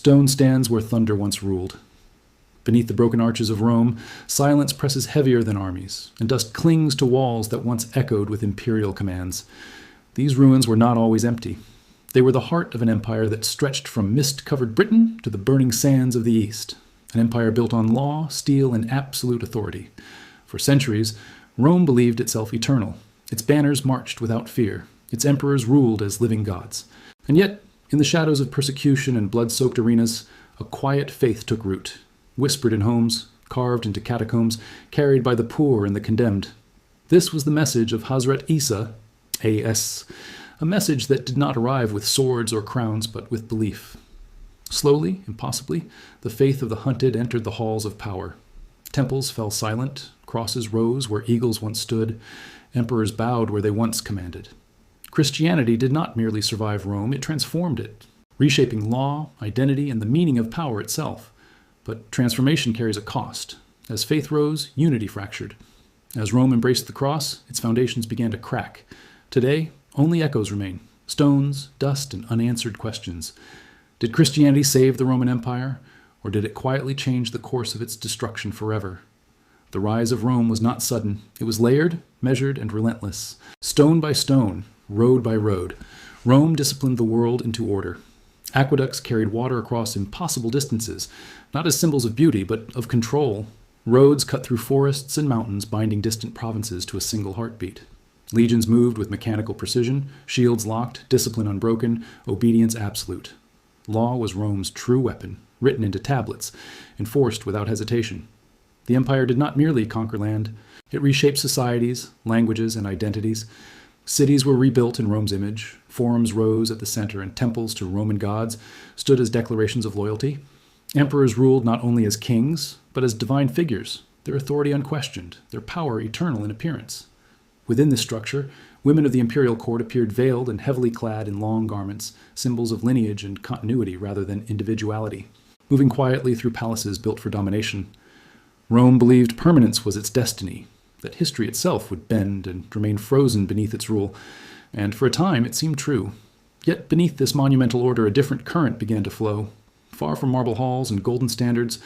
Stone stands where thunder once ruled. Beneath the broken arches of Rome, silence presses heavier than armies, and dust clings to walls that once echoed with imperial commands. These ruins were not always empty. They were the heart of an empire that stretched from mist-covered Britain to the burning sands of the East, an empire built on law, steel, and absolute authority. For centuries, Rome believed itself eternal. Its banners marched without fear. Its emperors ruled as living gods. And yet, in the shadows of persecution and blood-soaked arenas, a quiet faith took root, whispered in homes, carved into catacombs, carried by the poor and the condemned. This was the message of Hazrat Isa, A.S., a message that did not arrive with swords or crowns, but with belief. Slowly, impossibly, the faith of the hunted entered the halls of power. Temples fell silent, crosses rose where eagles once stood, emperors bowed where they once commanded. Christianity did not merely survive Rome, it transformed it, reshaping law, identity, and the meaning of power itself. But transformation carries a cost. As faith rose, unity fractured. As Rome embraced the cross, its foundations began to crack. Today, only echoes remain, stones, dust, and unanswered questions. Did Christianity save the Roman Empire, or did it quietly change the course of its destruction forever? The rise of Rome was not sudden. It was layered, measured, and relentless. Stone by stone, road by road, Rome disciplined the world into order. Aqueducts carried water across impossible distances, not as symbols of beauty, but of control. Roads cut through forests and mountains, binding distant provinces to a single heartbeat. Legions moved with mechanical precision, shields locked, discipline unbroken, obedience absolute. Law was Rome's true weapon, written into tablets, enforced without hesitation. The empire did not merely conquer land. It reshaped societies, languages, and identities. Cities were rebuilt in Rome's image, forums rose at the center, and temples to Roman gods stood as declarations of loyalty. Emperors ruled not only as kings, but as divine figures, their authority unquestioned, their power eternal in appearance. Within this structure, women of the imperial court appeared veiled and heavily clad in long garments, symbols of lineage and continuity rather than individuality. Moving quietly through palaces built for domination, Rome believed permanence was its destiny, that history itself would bend and remain frozen beneath its rule, and for a time it seemed true. Yet beneath this monumental order a different current began to flow. Far from marble halls and golden standards,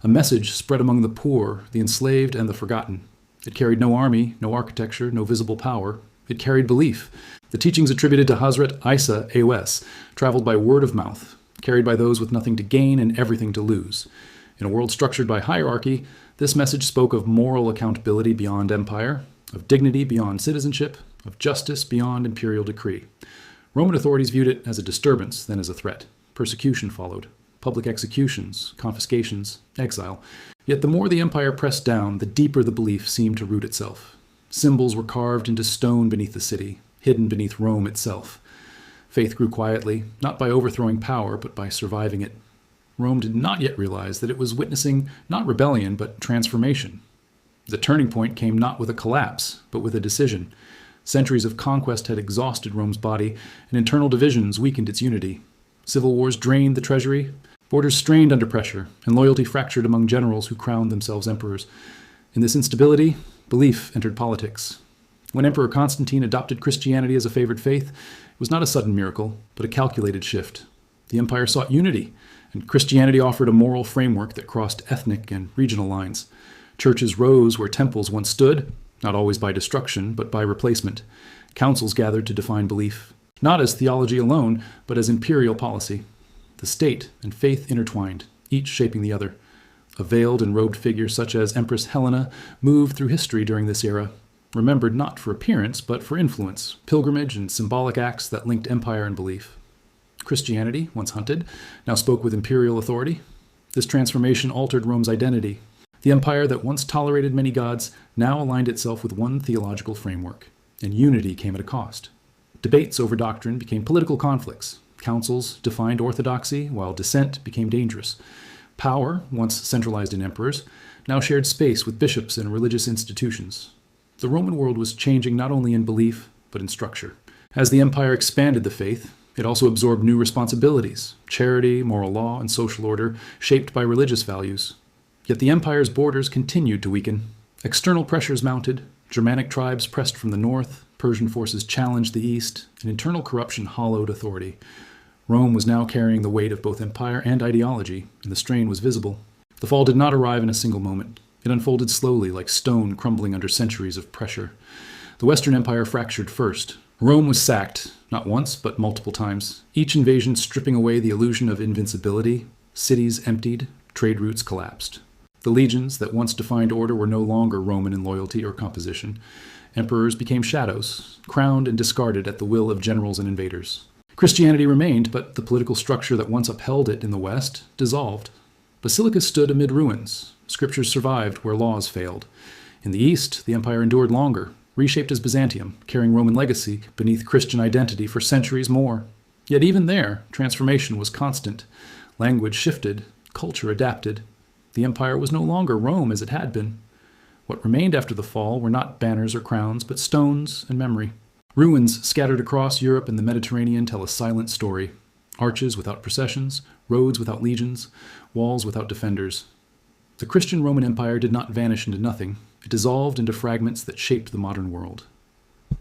a message spread among the poor, the enslaved, and the forgotten. It carried no army, no architecture, no visible power. It carried belief. The teachings attributed to Hazrat Isa, A.S., traveled by word of mouth, carried by those with nothing to gain and everything to lose. In a world structured by hierarchy, this message spoke of moral accountability beyond empire, of dignity beyond citizenship, of justice beyond imperial decree. Roman authorities viewed it as a disturbance, then as a threat. Persecution followed. Public executions, confiscations, exile. Yet the more the empire pressed down, the deeper the belief seemed to root itself. Symbols were carved into stone beneath the city, hidden beneath Rome itself. Faith grew quietly, not by overthrowing power, but by surviving it. Rome did not yet realize that it was witnessing not rebellion, but transformation. The turning point came not with a collapse, but with a decision. Centuries of conquest had exhausted Rome's body, and internal divisions weakened its unity. Civil wars drained the treasury, borders strained under pressure, and loyalty fractured among generals who crowned themselves emperors. In this instability, belief entered politics. When Emperor Constantine adopted Christianity as a favored faith, it was not a sudden miracle, but a calculated shift. The empire sought unity, and Christianity offered a moral framework that crossed ethnic and regional lines. Churches rose where temples once stood, not always by destruction, but by replacement. Councils gathered to define belief, not as theology alone, but as imperial policy. The state and faith intertwined, each shaping the other. A veiled and robed figure such as Empress Helena moved through history during this era, remembered not for appearance, but for influence, pilgrimage, and symbolic acts that linked empire and belief. Christianity, once hunted, now spoke with imperial authority. This transformation altered Rome's identity. The empire that once tolerated many gods now aligned itself with one theological framework, and unity came at a cost. Debates over doctrine became political conflicts. Councils defined orthodoxy, while dissent became dangerous. Power, once centralized in emperors, now shared space with bishops and religious institutions. The Roman world was changing not only in belief, but in structure. As the empire expanded the faith, it also absorbed new responsibilities, charity, moral law, and social order, shaped by religious values. Yet the empire's borders continued to weaken. External pressures mounted, Germanic tribes pressed from the north, Persian forces challenged the east, and internal corruption hollowed authority. Rome was now carrying the weight of both empire and ideology, and the strain was visible. The fall did not arrive in a single moment. It unfolded slowly, like stone crumbling under centuries of pressure. The Western Empire fractured first. Rome was sacked, not once, but multiple times, each invasion stripping away the illusion of invincibility. Cities emptied, trade routes collapsed. The legions that once defined order were no longer Roman in loyalty or composition. Emperors became shadows, crowned and discarded at the will of generals and invaders. Christianity remained, but the political structure that once upheld it in the West dissolved. Basilicas stood amid ruins. Scriptures survived where laws failed. In the East, the empire endured longer, reshaped as Byzantium, carrying Roman legacy beneath Christian identity for centuries more. Yet even there, transformation was constant. Language shifted, culture adapted. The empire was no longer Rome as it had been. What remained after the fall were not banners or crowns, but stones and memory. Ruins scattered across Europe and the Mediterranean tell a silent story. Arches without processions, roads without legions, walls without defenders. The Christian Roman Empire did not vanish into nothing. It dissolved into fragments that shaped the modern world.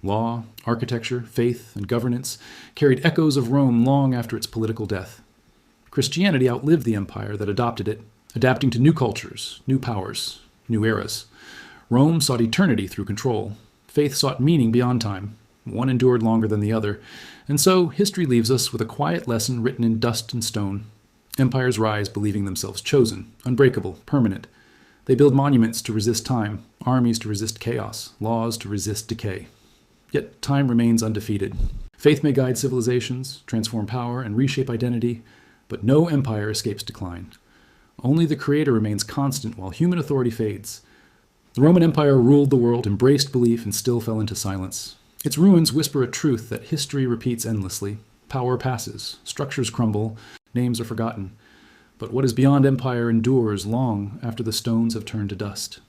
Law, architecture, faith, and governance carried echoes of Rome long after its political death. Christianity outlived the empire that adopted it, adapting to new cultures, new powers, new eras. Rome sought eternity through control. Faith sought meaning beyond time. One endured longer than the other, and so history leaves us with a quiet lesson written in dust and stone. Empires rise believing themselves chosen, unbreakable, permanent. They build monuments to resist time, armies to resist chaos, laws to resist decay. Yet time remains undefeated. Faith may guide civilizations, transform power, and reshape identity, but no empire escapes decline. Only the Creator remains constant while human authority fades. The Roman Empire ruled the world, embraced belief, and still fell into silence. Its ruins whisper a truth that history repeats endlessly. Power passes, structures crumble, names are forgotten. But what is beyond empire endures long after the stones have turned to dust.